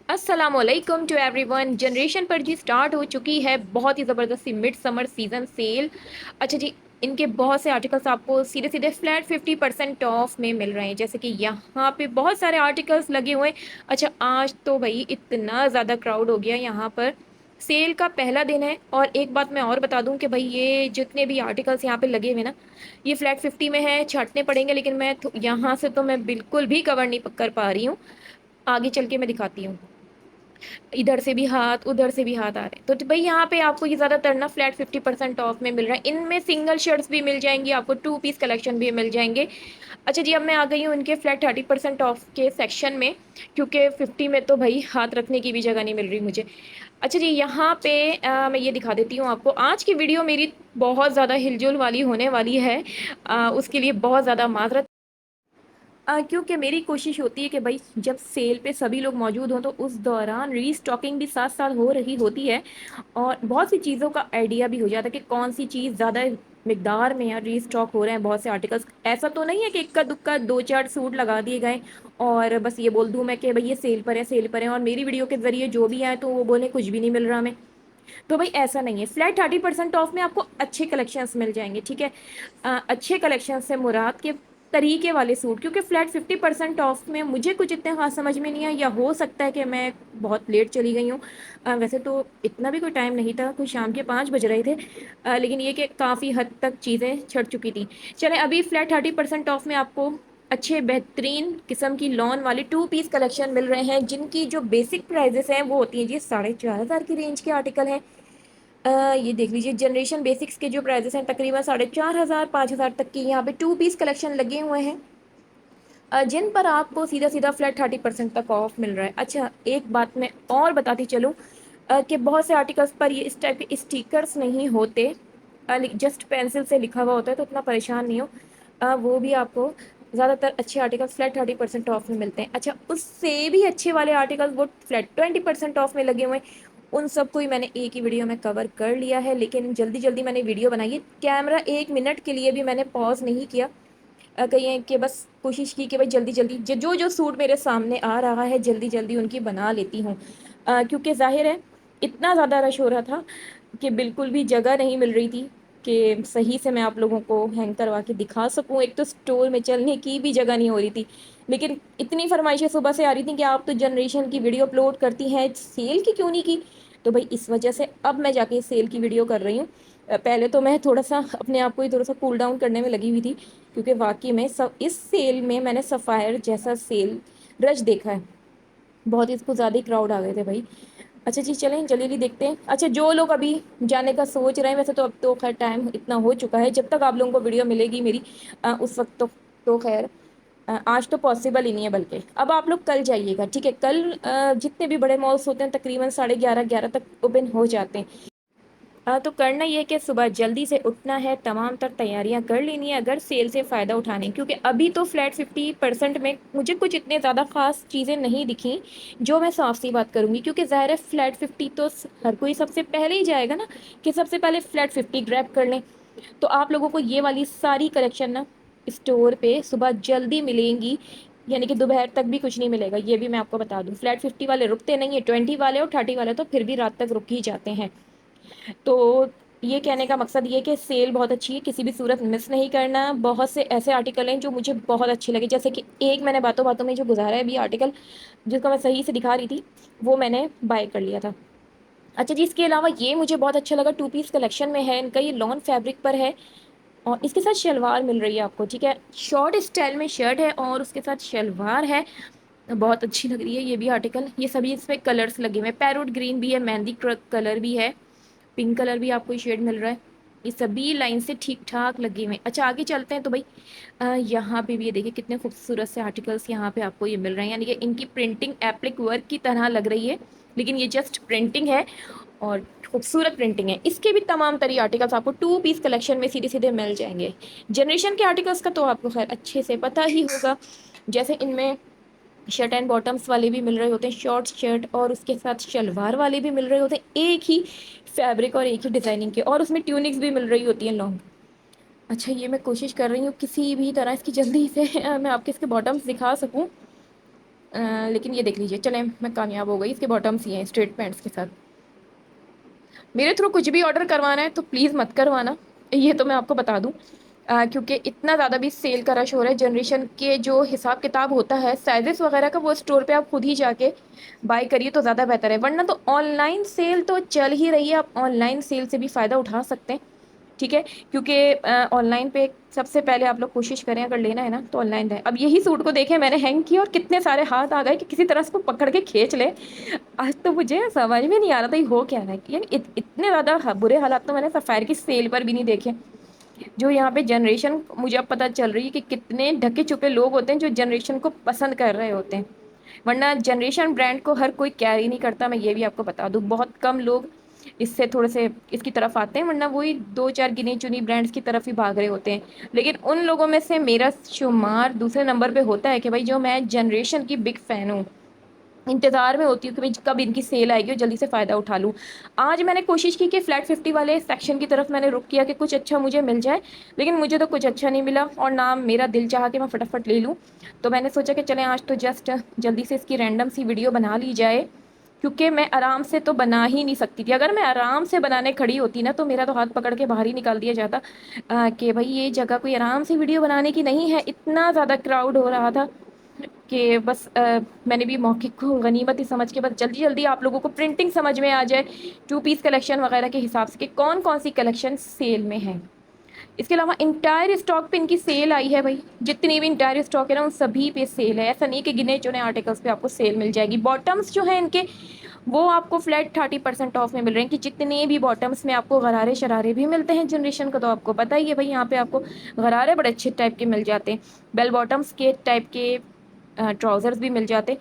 अस्सलाम वालेकुम to everyone. Generation पर जी स्टार्ट हो चुकी है बहुत ही ज़बरदस्ती मिड समर सीज़न सेल। अच्छा जी, इनके बहुत से आर्टिकल्स आपको सीधे सीधे फ्लैट 50% ऑफ में मिल रहे हैं, जैसे कि यहाँ पे बहुत सारे आर्टिकल्स लगे हुए हैं। अच्छा, आज तो भाई इतना ज़्यादा क्राउड हो गया यहाँ पर। सेल का पहला दिन है और एक बात मैं और बता दूं कि भाई ये जितने भी आर्टिकल्स यहाँ पे लगे हुए ना, ये फ्लैट 50 में है, छांटने पड़ेंगे, लेकिन मैं यहाँ से तो मैं बिल्कुल भी कवर नहीं कर पा रही हूँ। आगे चल के मैं दिखाती हूँ। इधर से भी हाथ उधर से भी हाथ आ रहे हैं, तो भाई यहाँ पे आपको ये ज़्यादातर ना फ्लैट 50% ऑफ में मिल रहा है। इनमें सिंगल शर्ट्स भी मिल जाएंगी, आपको 2 पीस कलेक्शन भी मिल जाएंगे। अच्छा जी, अब मैं आ गई हूँ इनके फ्लैट 30% ऑफ के सेक्शन में, क्योंकि 50 में तो भाई हाथ रखने की भी जगह नहीं मिल रही मुझे। अच्छा जी, यहाँ पे मैं ये दिखा देती हूँ आपको। आज की वीडियो मेरी बहुत ज़्यादा हिलजुल वाली होने वाली है, उसके लिए बहुत ज़्यादा माजरत। क्योंकि मेरी कोशिश होती है कि भाई जब सेल पे सभी लोग मौजूद हों तो उस दौरान रीस्टॉकिंग भी साथ साथ हो रही होती है, और बहुत सी चीज़ों का आइडिया भी हो जाता है कि कौन सी चीज़ ज़्यादा मिकदार में या रीस्टॉक हो रहे हैं। बहुत से आर्टिकल्स ऐसा तो नहीं है कि इक्का दुक्का दो चार सूट लगा दिए गए और बस ये बोल दूँ मैं कि भाई ये सेल पर है, सेल पर है, और मेरी वीडियो के ज़रिए जो भी आए तो वो बोले कुछ भी नहीं मिल रहा हमें। तो भाई ऐसा नहीं है। फ्लैट 30% ऑफ में आपको अच्छे कलेक्शंस मिल जाएंगे, ठीक है। अच्छे कलेक्शन से मुराद के तरीके वाले सूट, क्योंकि फ्लैट 50% ऑफ में मुझे कुछ इतने खास समझ में नहीं आया, या हो सकता है कि मैं बहुत लेट चली गई हूँ। वैसे तो इतना भी कोई टाइम नहीं था, कोई शाम के 5 बज रहे थे। लेकिन ये कि काफ़ी हद तक चीज़ें छट चुकी थी। चलें, अभी फ्लैट 30% ऑफ में आपको अच्छे बेहतरीन किस्म की लॉन वाले 2 पीस कलेक्शन मिल रहे हैं, जिनकी जो बेसिक प्राइजेस हैं वो होती हैं जी 4,500 की रेंज के आर्टिकल हैं। ये देख लीजिए, जनरेशन बेसिक्स के जो प्राइजेस हैं तकरीबन 4,500 5,000 तक की यहाँ पे 2 पीस कलेक्शन लगे हुए हैं, जिन पर आपको सीधा सीधा फ्लैट 30% तक ऑफ मिल रहा है। अच्छा, एक बात मैं और बताती चलूँ, कि बहुत से आर्टिकल्स पर ये इस टाइप के स्टिकर्स नहीं होते, जस्ट पेंसिल से लिखा हुआ होता है, तो उतना परेशान नहीं हो। वो भी आपको ज़्यादातर अच्छे आर्टिकल्स फ्लैट 30% ऑफ में मिलते हैं। अच्छा, उससे भी अच्छे वाले आर्टिकल्स वो फ्लैट 20% ऑफ में लगे हुए हैं। उन सबको ही मैंने एक ही वीडियो में कवर कर लिया है, लेकिन जल्दी जल्दी मैंने वीडियो बनाई है। कैमरा 1 मिनट के लिए भी मैंने पॉज नहीं किया। कहिए कि बस कोशिश की कि भाई जल्दी जल्दी जो जो सूट मेरे सामने आ रहा है जल्दी जल्दी उनकी बना लेती हूँ। क्योंकि जाहिर है इतना ज़्यादा रश हो रहा था कि बिल्कुल भी जगह नहीं मिल रही थी कि सही से मैं आप लोगों को हैंग करवा के दिखा सकूं। एक तो स्टोर में चलने की भी जगह नहीं हो रही थी, लेकिन इतनी फरमाइशें सुबह से आ रही थी कि आप तो जनरेशन की वीडियो अपलोड करती हैं, सेल की क्यों नहीं की। तो भाई इस वजह से अब मैं जाके सेल की वीडियो कर रही हूँ। पहले तो मैं थोड़ा सा अपने आप को ही थोड़ा सा कूल डाउन करने में लगी हुई थी, क्योंकि वाकई में सब इस सेल में मैंने सफ़ायर जैसा सेल रश देखा है। बहुत ही इसको ज़्यादा ही क्राउड आ गए थे भाई। अच्छा जी, चलें जल्दी जल्दी देखते हैं। अच्छा, जो लोग अभी जाने का सोच रहे हैं, वैसे तो अब तो खैर टाइम इतना हो चुका है, जब तक आप लोगों को वीडियो मिलेगी मेरी उस वक्त तो खैर आज तो पॉसिबल ही नहीं है, बल्कि अब आप लोग कल जाइएगा, ठीक है। कल जितने भी बड़े मॉल्स होते हैं तकरीबन 11:30 तक ओपन हो जाते हैं। तो करना ये है कि सुबह जल्दी से उठना है, तमाम तर तैयारियां कर लेनी है अगर सेल से फ़ायदा उठाने, क्योंकि अभी तो फ्लैट 50% में मुझे कुछ इतने ज़्यादा ख़ास चीज़ें नहीं दिखी जो मैं साफ सी बात करूँगी, क्योंकि ज़ाहिर है फ्लैट 50 तो हर कोई सबसे पहले ही जाएगा ना, कि सबसे पहले फ्लैट 50 ग्रैब कर लें। तो आप लोगों को ये वाली सारी कलेक्शन ना स्टोर पे सुबह जल्दी मिलेंगी, यानी कि दोपहर तक भी कुछ नहीं मिलेगा, ये भी मैं आपको बता दूँ। फ्लैट 50 वाले रुकते नहीं है, 20 वाले और 30 वाले तो फिर भी रात तक रुक ही जाते हैं। तो ये कहने का मकसद ये कि सेल बहुत अच्छी है, किसी भी सूरत मिस नहीं करना। बहुत से ऐसे आर्टिकल हैं जो मुझे बहुत अच्छे लगे, जैसे कि एक मैंने बातों बातों में जो गुजारा है अभी आर्टिकल, जिसको मैं सही से दिखा रही थी, वो मैंने बाय कर लिया था। अच्छा जी, इसके अलावा ये मुझे बहुत अच्छा लगा, 2 पीस कलेक्शन में है इनका, ये लॉन फैब्रिक पर है और इसके साथ शलवार मिल रही है आपको, ठीक है। शॉर्ट स्टाइल में शर्ट है और उसके साथ शलवार है। बहुत अच्छी लग रही है ये भी आर्टिकल। ये सभी इसमें कलर्स लगे हुए हैं, पैरोट ग्रीन भी है, मेहंदी कलर भी है, पिंक कलर भी आपको शेड मिल रहा है। ये सभी लाइन से ठीक ठाक लगे हुए हैं। अच्छा, आगे चलते हैं तो भाई यहाँ पे भी ये देखिए कितने खूबसूरत से आर्टिकल्स यहाँ पे आपको ये मिल रहे हैं, यानी कि इनकी प्रिंटिंग एप्लिक वर्क की तरह लग रही है, लेकिन ये जस्ट प्रिंटिंग है और खूबसूरत प्रिंटिंग है। इसके भी तमाम तरी आर्टिकल्स आपको 2 पीस कलेक्शन में सीधे सीधे मिल जाएंगे। जनरेशन के आर्टिकल्स का तो आपको खैर अच्छे से पता ही होगा, जैसे इनमें शर्ट एंड बॉटम्स वाले भी मिल रहे होते हैं, शॉर्ट शर्ट और उसके साथ शलवार वाले भी मिल रहे होते हैं, एक ही फैब्रिक और एक ही डिज़ाइनिंग के, और उसमें ट्यूनिक्स भी मिल रही होती हैं लॉन्ग। अच्छा, ये मैं कोशिश कर रही हूँ किसी भी तरह इसकी जल्दी से मैं आपके इसके बॉटम्स दिखा सकूँ। لیکن یہ دیکھ لیجیے، چلیں میں کامیاب ہو گئی، اس کے باٹمس ہی ہیں اسٹریٹ پینٹس کے ساتھ۔ میرے تھرو کچھ بھی آرڈر کروانا ہے تو پلیز مت کروانا، یہ تو میں آپ کو بتا دوں، کیونکہ اتنا زیادہ بھی سیل کا رش ہو رہا ہے۔ جنریشن کے جو حساب کتاب ہوتا ہے سائزز وغیرہ کا، وہ اسٹور پہ آپ خود ہی جا کے بائی کریے تو زیادہ بہتر ہے، ورنہ تو آن لائن سیل تو چل ہی رہی ہے، آپ آن لائن سیل سے بھی فائدہ اٹھا سکتے ہیں، ٹھیک ہے؟ کیونکہ آن لائن پہ سب سے پہلے آپ لوگ کوشش کریں اگر لینا ہے نا تو آن لائن ہے۔ اب یہی سوٹ کو دیکھیں میں نے ہینگ کیا اور کتنے سارے ہاتھ آ گئے کہ کسی طرح اس کو پکڑ کے کھینچ لے۔ آج تو مجھے سمجھ میں نہیں آ رہا تھا یہ ہو کیا رہا ہے، یعنی اتنے زیادہ برے حالات تو میں نے سفیر کی سیل پر بھی نہیں دیکھے۔ جو یہاں پہ جنریشن، مجھے اب پتہ چل رہی ہے کہ کتنے ڈھکے چھپے لوگ ہوتے ہیں جو جنریشن کو پسند کر رہے ہوتے ہیں، ورنہ جنریشن برانڈ کو ہر کوئی کیری نہیں کرتا، میں یہ بھی آپ کو بتا دوں، بہت کم لوگ اس سے تھوڑے سے اس کی طرف آتے ہیں، ورنہ وہی دو چار گنی چنی برانڈس کی طرف ہی بھاگ رہے ہوتے ہیں۔ لیکن ان لوگوں میں سے میرا شمار دوسرے نمبر پہ ہوتا ہے کہ بھائی جو میں جنریشن کی بگ فین ہوں، انتظار میں ہوتی ہوں کہ کب ان کی سیل آئے گی اور جلدی سے فائدہ اٹھا لوں۔ آج میں نے کوشش کی کہ فلیٹ 50 والے سیکشن کی طرف میں نے رک کیا کہ کچھ اچھا مجھے مل جائے، لیکن مجھے تو کچھ اچھا نہیں ملا اور نہ میرا دل چاہا کہ میں فٹافٹ لے لوں۔ تو میں نے سوچا کہ چلیں آج تو جسٹ جلدی سے اس کی رینڈم سی ویڈیو بنا لی جائے، کیونکہ میں آرام سے تو بنا ہی نہیں سکتی تھی۔ اگر میں آرام سے بنانے کھڑی ہوتی نا تو میرا تو ہاتھ پکڑ کے باہر ہی نکال دیا جاتا، کہ بھائی یہ جگہ کوئی آرام سے ویڈیو بنانے کی نہیں ہے، اتنا زیادہ کراؤڈ ہو رہا تھا کہ بس میں نے بھی موقع کو غنیمت ہی سمجھ کے بس جلدی جلدی آپ لوگوں کو پرنٹنگ سمجھ میں آ جائے، 2 پیس کلیکشن وغیرہ کے حساب سے کہ کون کون سی کلیکشن سیل میں ہے۔ اس کے علاوہ انٹائر اسٹاک پہ ان کی سیل آئی ہے، بھائی جتنی بھی انٹائر اسٹاک ہے نا ان سبھی پہ سیل ہے، ایسا نہیں کہ گنے چنے آرٹیکلس پہ آپ کو سیل مل جائے گی۔ باٹمس جو ہیں ان کے وہ آپ کو فلیٹ 30% آف میں مل رہے ہیں، کہ جتنے بھی باٹمس میں آپ کو غرارے شرارے بھی ملتے ہیں جنریشن کا تو آپ کو پتہ ہی ہے بھائی، یہاں پہ آپ کو غرارے بڑے اچھے ٹائپ کے مل جاتے ہیں، بیل باٹمس کے ٹائپ کے ٹراؤزرز بھی مل جاتے،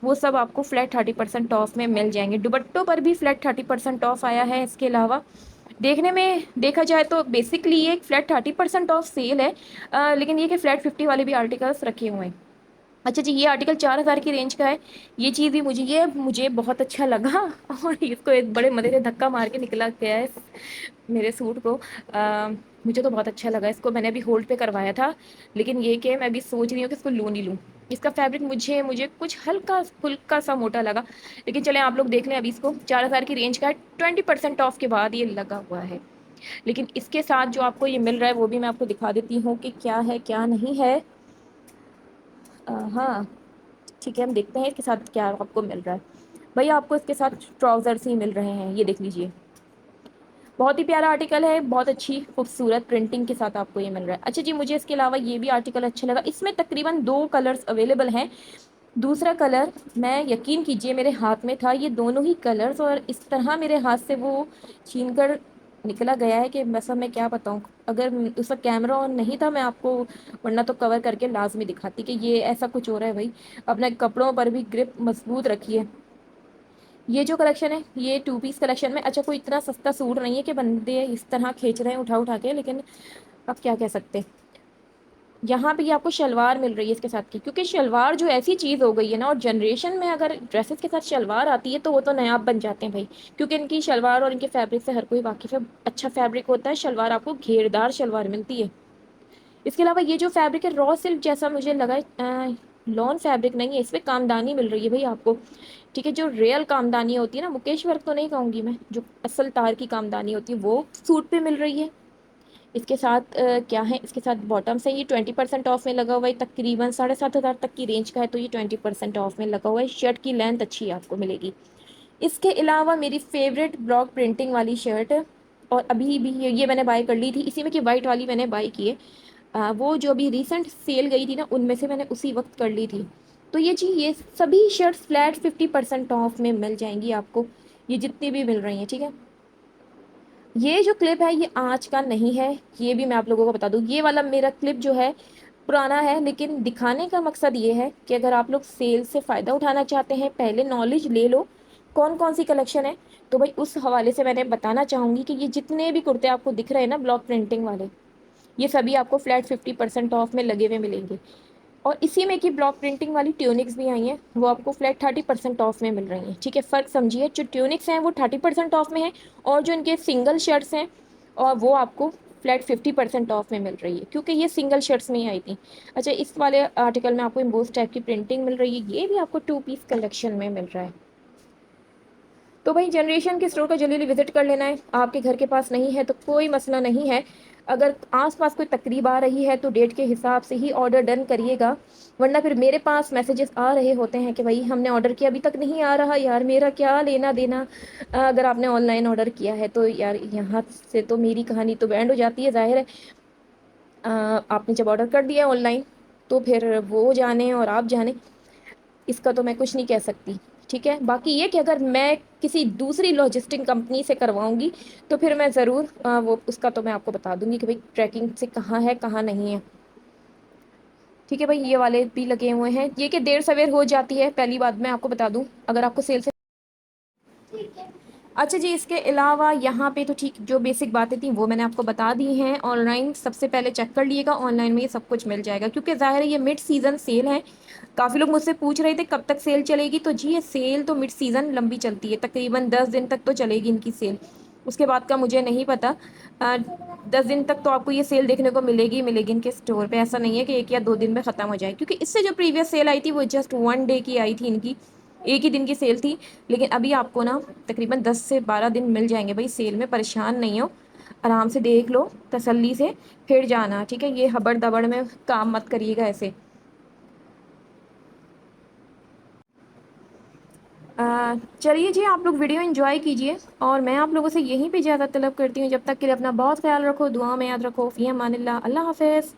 وہ سب آپ کو فلیٹ 30% آف میں مل جائیں گے۔ دوپٹوں پر بھی فلیٹ 30% آف آیا ہے۔ اس کے علاوہ دیکھنے میں دیکھا جائے تو بیسکلی یہ ایک فلیٹ 30% آف سیل ہے، لیکن یہ کہ فلیٹ 50 والے بھی آرٹیکلس رکھے ہوئے ہیں۔ اچھا جی، یہ آرٹیکل 4000 کی رینج کا ہے، یہ چیز بھی مجھے بہت اچھا لگا اور اس کو ایک بڑے مزے سے دھکا مار کے نکلا گیا ہے میرے سوٹ کو، مجھے تو بہت اچھا لگا، اس کو میں نے ابھی ہولڈ پہ کروایا تھا، لیکن یہ کہ میں ابھی سوچ رہی ہوں کہ اس کو لوں نہیں لوں۔ اس کا فیبرک مجھے کچھ ہلکا پھلکا سا موٹا لگا، لیکن چلیں آپ لوگ دیکھ لیں، ابھی اس کو 4000 کی رینج کا ہے، 20% آف کے بعد یہ لگا ہوا ہے۔ لیکن اس کے ساتھ جو آپ کو یہ مل رہا ہے وہ بھی میں آپ کو دکھا دیتی ہوں کہ کیا ہے کیا نہیں ہے۔ ہاں ٹھیک ہے، ہم دیکھتے ہیں اس کے ساتھ کیا آپ کو مل رہا ہے۔ بھائی آپ کو اس کے ساتھ ٹراؤزرس ہی مل رہے ہیں، یہ دیکھ لیجئے، بہت ہی پیارا آرٹیکل ہے، بہت اچھی خوبصورت پرنٹنگ کے ساتھ آپ کو یہ مل رہا ہے۔ اچھا جی، مجھے اس کے علاوہ یہ بھی آرٹیکل اچھا لگا، اس میں تقریباً 2 کلرز اویلیبل ہیں۔ دوسرا کلر میں یقین کیجئے میرے ہاتھ میں تھا، یہ دونوں ہی کلرز، اور اس طرح میرے ہاتھ سے وہ چھین کر نکلا گیا ہے کہ بس اب میں کیا بتاؤں۔ اگر اس وقت کیمرہ آن نہیں تھا میں آپ کو ورنہ تو کور کر کے لازمی دکھاتی کہ یہ ایسا کچھ ہو رہا ہے۔ بھائی اپنے کپڑوں پر بھی گرپ مضبوط رکھیے۔ یہ جو کلیکشن ہے یہ 2 پیس کلیکشن میں، اچھا کوئی اتنا سستا سوٹ نہیں ہے کہ بندے اس طرح کھینچ رہے ہیں اٹھا کے، لیکن اب کیا کہہ سکتے۔ یہاں پہ یہ آپ کو شلوار مل رہی ہے اس کے ساتھ کی، کیونکہ شلوار جو ایسی چیز ہو گئی ہے نا، اور جنریشن میں اگر ڈریسز کے ساتھ شلوار آتی ہے تو وہ تو نایاب بن جاتے ہیں بھائی، کیونکہ ان کی شلوار اور ان کے فیبرک سے ہر کوئی واقف ہے، اچھا فیبرک ہوتا ہے، شلوار آپ کو گھیردار شلوار ملتی ہے۔ اس کے علاوہ یہ جو فیبرک ہے را سلک جیسا مجھے لگا، لون فیبرک نہیں ہے، اس پہ کامدانی مل رہی ہے بھائی آپ کو، ٹھیک ہے، جو ریئل کامدانی ہوتی ہے نا، مکیش ورک تو نہیں کہوں گی میں، جو اصل تار کی کامدانی ہوتی ہے وہ سوٹ پہ مل رہی ہے۔ اس کے ساتھ کیا ہے، اس کے ساتھ باٹمس ہے، یہ 20% آف میں لگا ہوا ہے، تقریباً 7500 تک کی رینج کا ہے، تو یہ 20% آف میں لگا ہوا ہے۔ شرٹ کی لینتھ اچھی آپ کو ملے گی۔ اس کے علاوہ میری فیوریٹ بلاک پرنٹنگ والی شرٹ، اور ابھی بھی یہ میں نے بائی کر لی تھی، اسی میں کہ وائٹ والی میں نے بائی کی ہے، وہ جو ابھی ریسنٹ سیل گئی تھی نا ان میں سے میں نے اسی وقت کر لی تھی۔ تو یہ جی یہ سبھی شرٹس فلیٹ 50% آف میں مل جائیں گی آپ کو، یہ جتنی بھی مل رہی ہیں، ٹھیک ہے۔ یہ جو کلپ ہے یہ آج کا نہیں ہے، یہ بھی میں آپ لوگوں کو بتا دوں، یہ والا میرا کلپ جو ہے پرانا ہے، لیکن دکھانے کا مقصد یہ ہے کہ اگر آپ لوگ سیل سے فائدہ اٹھانا چاہتے ہیں، پہلے نالج لے لو کون کون سی کلیکشن ہے، تو بھائی اس حوالے سے میں نے بتانا چاہوں گی کہ یہ جتنے بھی کرتے آپ کو دکھ رہے ہیں نا بلاک پرنٹنگ والے، یہ سبھی آپ کو فلیٹ 50% آف میں لگے ہوئے ملیں گے۔ اور اسی میں کی بلاک پرنٹنگ والی ٹیونکس بھی آئی ہیں، وہ آپ کو فلیٹ 30% آف میں مل رہی ہیں، ٹھیک ہے۔ فرق سمجھیے، جو ٹیونکس ہیں وہ 30% آف میں ہیں، اور جو ان کے سنگل شرٹس ہیں اور وہ آپ کو फ्लैट 50% ऑफ में मिल रही है, क्योंकि ये सिंगल शर्ट्स में ही आई थी। अच्छा, इस वाले आर्टिकल में आपको एम्बोस टाइप की प्रिंटिंग मिल रही है, ये भी आपको 2 पीस कलेक्शन में मिल रहा है। तो भाई जनरेशन के स्टोर का जल्दी विजिट कर लेना है। आपके घर के पास नहीं है तो कोई मसला नहीं है, अगर आसपास कोई तकरीब आ रही है तो डेट के हिसाब से ही ऑर्डर डन करिएगा, वरना फिर मेरे पास मैसेजेस आ रहे होते हैं कि भाई हमने ऑर्डर किया अभी तक नहीं आ रहा, यार मेरा क्या लेना देना। अगर आपने ऑनलाइन ऑर्डर किया है तो यार यहाँ से तो मेरी कहानी तो बैंड हो जाती है, जाहिर है। आपने जब ऑर्डर कर दिया ऑनलाइन तो फिर वो जाने और आप जाने, इसका तो मैं कुछ नहीं कह सकती। ठीक है, बाकी ये कि अगर मैं किसी दूसरी लॉजिस्टिक कंपनी से करवाऊंगी तो फिर मैं ज़रूर वो उसका तो मैं आपको बता दूंगी कि भाई ट्रैकिंग से कहाँ है कहाँ नहीं है। ठीक है भाई, ये वाले भी लगे हुए हैं, ये कि देर सवेर हो जाती है, पहली बात मैं आपको बता दूं, अगर आपको सेल से। अच्छा जी, इसके अलावा यहाँ पे तो ठीक जो बेसिक बातें थी वो मैंने आपको बता दी हैं। ऑनलाइन सबसे पहले चेक कर लिएगा, ऑनलाइन में ये सब कुछ मिल जाएगा, क्योंकि ज़ाहिर है ये मिड सीज़न सेल है। काफ़ी लोग मुझसे पूछ रहे थे कब तक सेल चलेगी, तो जी ये सेल तो मिड सीज़न लंबी चलती है, तकरीबन 10 दिन तक तो चलेगी इनकी सेल। उसके बाद का मुझे नहीं पता। 10 दिन तक तो आपको ये सेल देखने को मिलेगी ही मिलेगी इनके स्टोर पे, ऐसा नहीं है कि 1 या 2 दिन में ख़त्म हो जाए, क्योंकि इससे जो प्रीवियस सेल आई थी वो जस्ट 1 डे की आई थी इनकी, एक ही दिन की सेल थी। लेकिन अभी आपको ना तकरीबन 10 से 12 दिन मिल जाएंगे भाई सेल में, परेशान नहीं हो, आराम से देख लो तसल्ली से फिर जाना। ठीक है, ये हबड़ दबड़ में काम मत करिएगा ऐसे। चलिए जी, आप लोग वीडियो एंजॉय कीजिए और मैं आप लोगों से यहीं पे इजाज़त तलब करती हूँ। जब तक के लिए अपना बहुत ख्याल रखो, दुआ में याद रखो, फ़ी अमानिल्लाह, अल्लाह हाफ़िज़।